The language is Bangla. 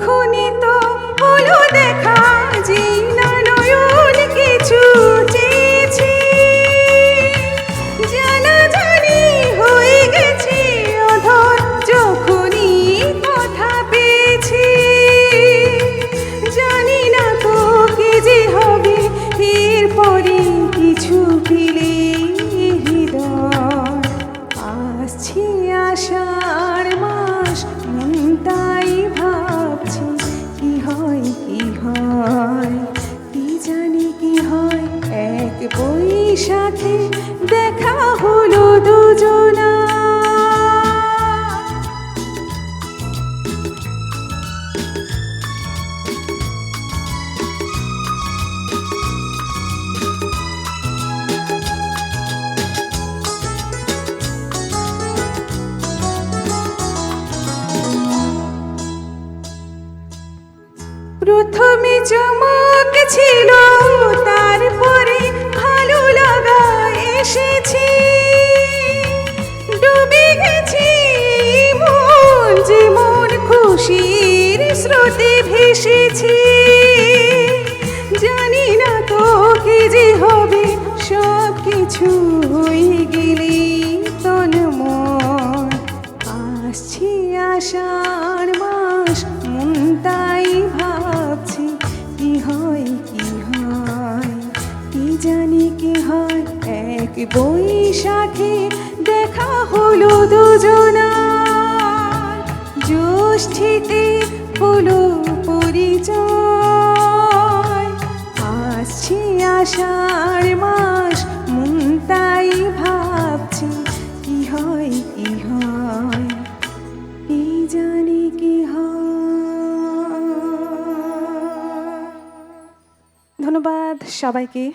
তখনই তো হলো দেখা যে না নয়ন কিছু চেয়েছি, জানাজানি হয়ে গেছে অধর যখনই কথা পেয়েছি। জানি না তো কি যে হবে এরপরে কিছু পেলে হৃদয়। আসছে আষাঢ় মাস, মন তাই ভাবছি কি হয় কি হয়, কি জানি কি হয়। এক বৈশাখে দেখা হলো দুজনা। প্রথমে চমক ছিল, তারপরে ভালো লাগা এসেছে। ডুবে গেছি মন, যেমন খুশির স্রোতে ভেসেছি। জানি না তো কি যে হবে, সব কিছু হয়ে গেলে তন্ময়। আসছে আষাঢ় মাস, মন তাই ভাবছি কি হয় কি হয়, কি জানি কি হয়। এক বৈশাখে দেখা হলো দুজনার, জ্যৈষ্ঠীতে হলো পরিচয়। আসছে আষাঢ় মাস, মন তাই ভাবছি কি হয় কি হয়, কি জানি কি হয়। ধন্যবাদ সবাইকে।